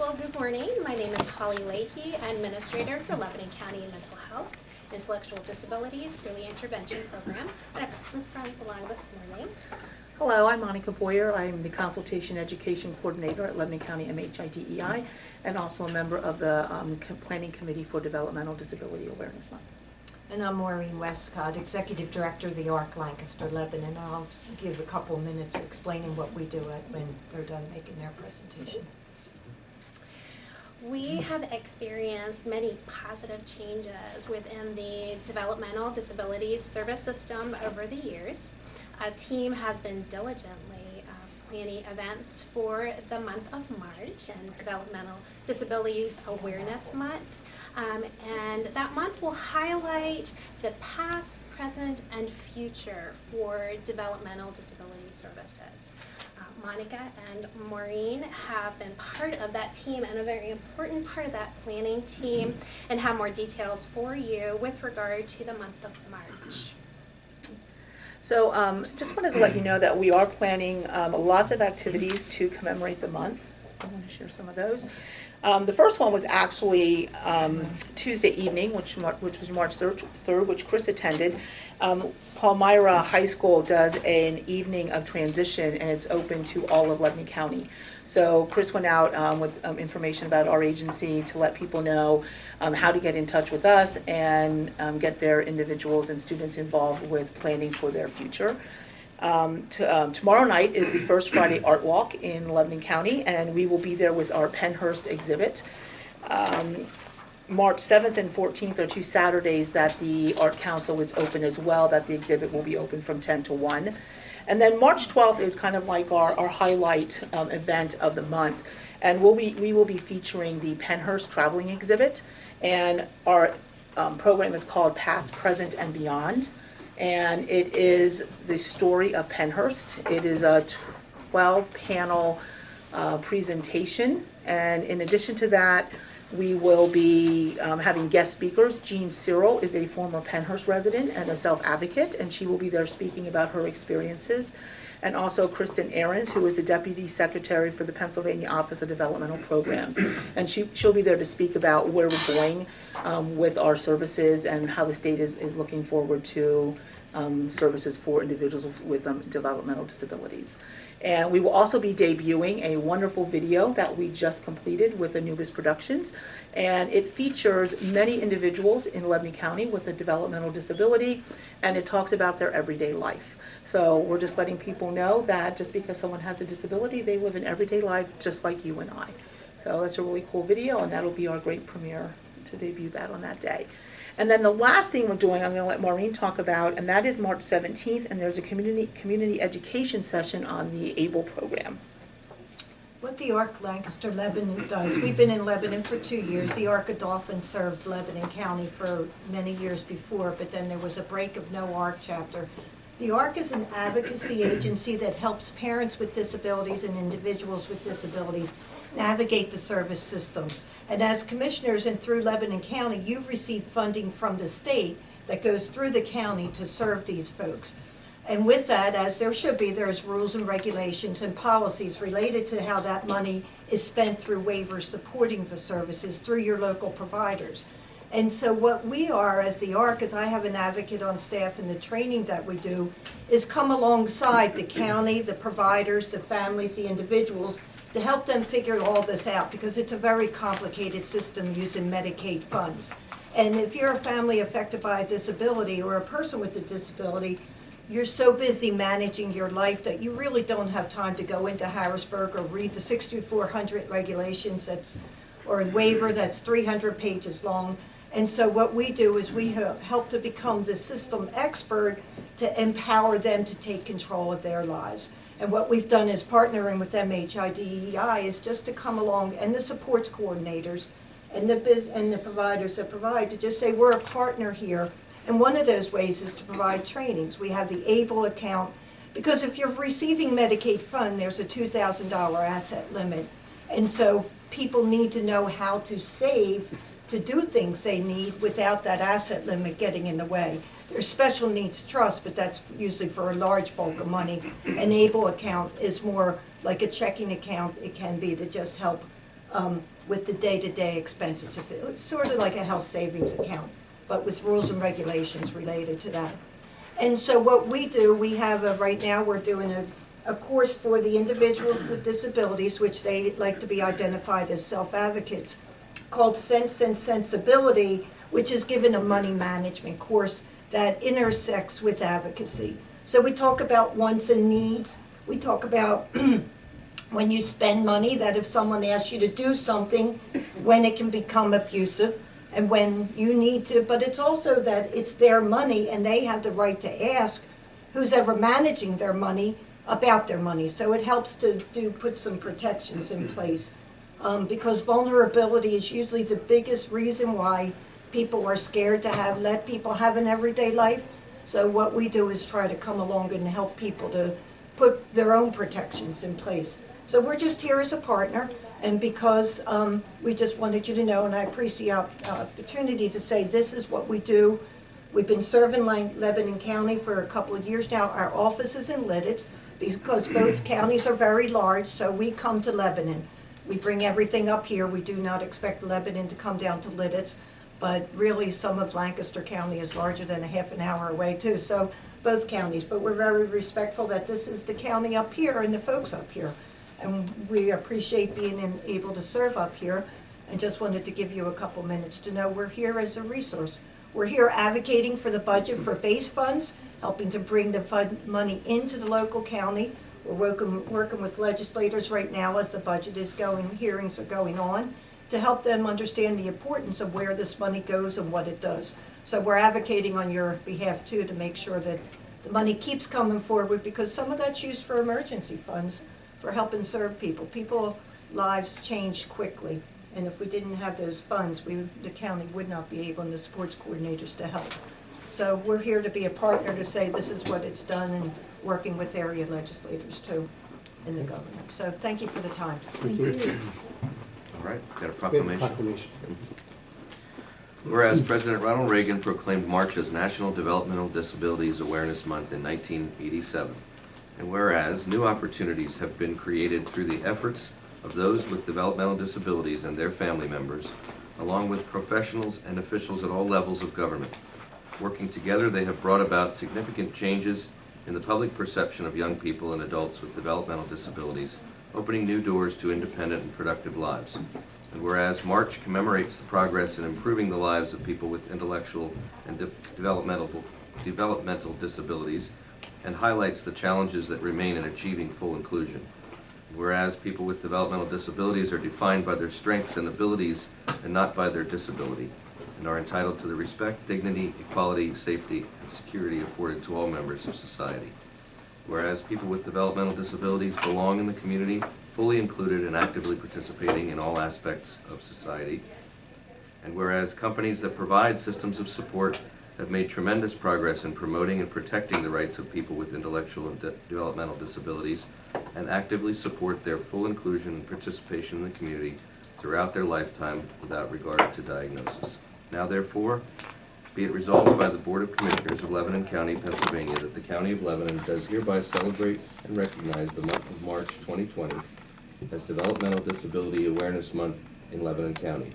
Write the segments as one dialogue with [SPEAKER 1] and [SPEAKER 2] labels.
[SPEAKER 1] Well, good morning. My name is Holly Leahy, Administrator for Lebanon County Mental Health, Intellectual Disabilities, Early Intervention Program, and I've got some friends along this morning.
[SPEAKER 2] Hello, I'm Monica Boyer. I'm the Consultation Education Coordinator at Lebanon County MHIDEI and also a member of the Planning Committee for Developmental Disability Awareness Month.
[SPEAKER 3] And I'm Maureen Wescott, Executive Director of the ARC Lancaster, Lebanon. I'll just give a couple minutes explaining what we do when they're done making their presentation.
[SPEAKER 1] We have experienced many positive changes within the developmental disabilities service system over the years. A team has been diligently planning events for the month of March and Developmental Disabilities Awareness Month. And that month will highlight the past, present, and future for developmental disability services. Monica and Maureen have been part of that team and a very important part of that planning team and have more details for you with regard to the month of March.
[SPEAKER 2] So just wanted to let you know that we are planning lots of activities to commemorate the month. I want to share some of those. The first one was actually Tuesday evening, which was March 3rd, which Chris attended. Palmyra High School does an evening of transition, and it's open to all of Lebanon County. So Chris went out with information about our agency to let people know how to get in touch with us and get their individuals and students involved with planning for their future. Tomorrow night is the First Friday Art Walk in Lebanon County, and we will be there with our Pennhurst exhibit. March 7th and 14th are two Saturdays that the Art Council is open as well, that the exhibit will be open from 10 to 1. And then March 12th is kind of like our highlight event of the month. And we will be featuring the Pennhurst traveling exhibit. And our program is called Past, Present, and Beyond. And it is the story of Pennhurst. It is a 12-panel presentation. And in addition to that, we will be having guest speakers. Jean Cyril is a former Pennhurst resident and a self-advocate, and she will be there speaking about her experiences. And also Kristen Ahrens, who is the Deputy Secretary for the Pennsylvania Office of Developmental Programs. And she'll be there to speak about where we're going with our services and how the state is looking forward to services for individuals with developmental disabilities. And we will also be debuting a wonderful video that we just completed with Anubis Productions. And it features many individuals in Lebanon County with a developmental disability, and it talks about their everyday life. So we're just letting people know that just because someone has a disability, they live an everyday life just like you and I. So that's a really cool video, and that'll be our great premiere to debut that on that day. And then the last thing we're doing, I'm going to let Maureen talk about, and that is March 17th, and there's a community education session on the ABLE program.
[SPEAKER 3] What the ARC Lancaster Lebanon does, we've been in Lebanon for 2 years. The ARC Adolphin served Lebanon County for many years before, but then there was a break of no ARC chapter. The ARC is an advocacy agency that helps parents with disabilities and individuals with disabilities navigate the service system. And as commissioners and through Lebanon County, you've received funding from the state that goes through the county to serve these folks. And with that, as there should be, there's rules and regulations and policies related to how that money is spent through waivers supporting the services through your local providers. And so what we are as the ARC, as I have an advocate on staff in the training that we do, is come alongside the county, the providers, the families, the individuals, to help them figure all this out, because it's a very complicated system using Medicaid funds. And if you're a family affected by a disability or a person with a disability, you're so busy managing your life that you really don't have time to go into Harrisburg or read the 6400 regulations or a waiver that's 300 pages long. And so what we do is we help to become the system expert to empower them to take control of their lives. And what we've done is partnering with MHIDEI is just to come along, and the supports coordinators and the providers that provide, to just say we're a partner here. And one of those ways is to provide trainings. We have the ABLE account, because if you're receiving Medicaid fund, there's a $2,000 asset limit. And so people need to know how to save to do things they need without that asset limit getting in the way. There's special needs trust, but that's usually for a large bulk of money. An ABLE account is more like a checking account. It can be to just help with the day-to-day expenses. It's sort of like a health savings account, but with rules and regulations related to that. And so what we do, we have, right now, we're doing a course for the individuals with disabilities, which they like to be identified as self-advocates, called Sense and Sensibility, which is given a money management course that intersects with advocacy. So we talk about wants and needs. We talk about when you spend money, that if someone asks you to do something, when it can become abusive, and when you need to, but it's also that it's their money and they have the right to ask who's ever managing their money about their money. So it helps to put some protections in place. Because vulnerability is usually the biggest reason why people are scared to let people have an everyday life. So what we do is try to come along and help people to put their own protections in place. So we're just here as a partner, and because we just wanted you to know, and I appreciate the opportunity to say this is what we do. We've been serving Lebanon County for a couple of years now. Our office is in Litz, because both counties are very large, so we come to Lebanon. We bring everything up here. We do not expect Lebanon to come down to Litz, but really some of Lancaster County is larger than a half an hour away too, so both counties. But we're very respectful that this is the county up here and the folks up here. And we appreciate being able to serve up here, and just wanted to give you a couple minutes to know we're here as a resource. We're here advocating for the budget for base funds, helping to bring the money into the local county. We're working with legislators right now as the budget is going, hearings are going on, to help them understand the importance of where this money goes and what it does. So we're advocating on your behalf too to make sure that the money keeps coming forward, because some of that's used for emergency funds for helping serve people. People's lives change quickly, and if we didn't have those funds, the county would not be able, and the sports coordinators, to help. So we're here to be a partner to say this is what it's done, and working with area legislators too in the government. So thank you for the time.
[SPEAKER 4] Thank you.
[SPEAKER 5] All right, got a
[SPEAKER 4] We have a
[SPEAKER 5] proclamation.
[SPEAKER 4] proclamation.
[SPEAKER 5] Whereas President Ronald Reagan proclaimed March as National Developmental Disabilities Awareness Month in 1987. And whereas new opportunities have been created through the efforts of those with developmental disabilities and their family members, along with professionals and officials at all levels of government. Working together, they have brought about significant changes in the public perception of young people and adults with developmental disabilities, opening new doors to independent and productive lives. And whereas March commemorates the progress in improving the lives of people with intellectual and developmental disabilities, and highlights the challenges that remain in achieving full inclusion. Whereas people with developmental disabilities are defined by their strengths and abilities and not by their disability, and are entitled to the respect, dignity, equality, safety, and security afforded to all members of society. Whereas people with developmental disabilities belong in the community, fully included and actively participating in all aspects of society. And whereas companies that provide systems of support have made tremendous progress in promoting and protecting the rights of people with intellectual and developmental disabilities, and actively support their full inclusion and participation in the community throughout their lifetime without regard to diagnosis. Now therefore, be it resolved by the Board of Commissioners of Lebanon County, Pennsylvania, that the County of Lebanon does hereby celebrate and recognize the month of March 2020 as Developmental Disability Awareness Month in Lebanon County.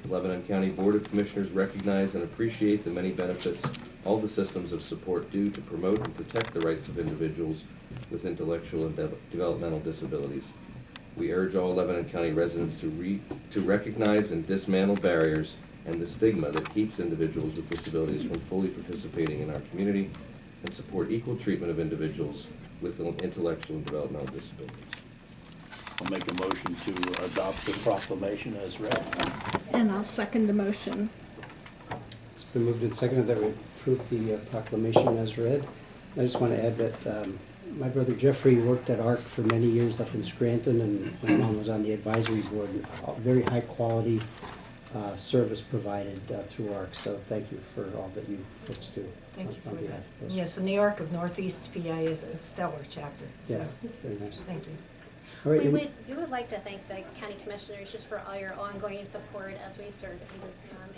[SPEAKER 5] The Lebanon County Board of Commissioners recognize and appreciate the many benefits all the systems of support do to promote and protect the rights of individuals with intellectual and developmental disabilities. We urge all Lebanon County residents to recognize and dismantle barriers and the stigma that keeps individuals with disabilities from fully participating in our community, and support equal treatment of individuals with intellectual and developmental disabilities.
[SPEAKER 6] I'll make a motion to adopt the proclamation as read.
[SPEAKER 7] And I'll second the motion.
[SPEAKER 4] It's been moved and seconded that we approve the proclamation as read. I just want to add that my brother Jeffrey worked at ARC for many years up in Scranton, and my mom was on the advisory board. Very high quality service provided through ARC, so thank you for all that you folks do.
[SPEAKER 3] Thank you for
[SPEAKER 4] on
[SPEAKER 3] that.
[SPEAKER 4] behalf of those.
[SPEAKER 3] Yes, and the ARC of Northeast PA is a stellar chapter, so
[SPEAKER 4] Yes, very nice.
[SPEAKER 3] thank you.
[SPEAKER 4] All right,
[SPEAKER 1] We would like to thank the county commissioners just for all your ongoing support as we serve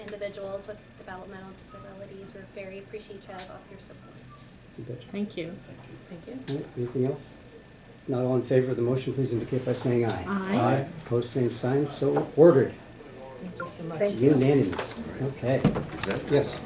[SPEAKER 1] individuals with developmental disabilities. We're very appreciative of your support.
[SPEAKER 4] you betcha.
[SPEAKER 7] Thank you.
[SPEAKER 3] Thank you.
[SPEAKER 4] All right, anything else? Not all in favor of the motion, please indicate by saying aye.
[SPEAKER 7] Aye.
[SPEAKER 4] Opposed, same sign, so ordered.
[SPEAKER 3] Thank you so much.
[SPEAKER 2] Thank you.
[SPEAKER 4] Unanimous. Okay.
[SPEAKER 5] Is that-
[SPEAKER 4] Yes.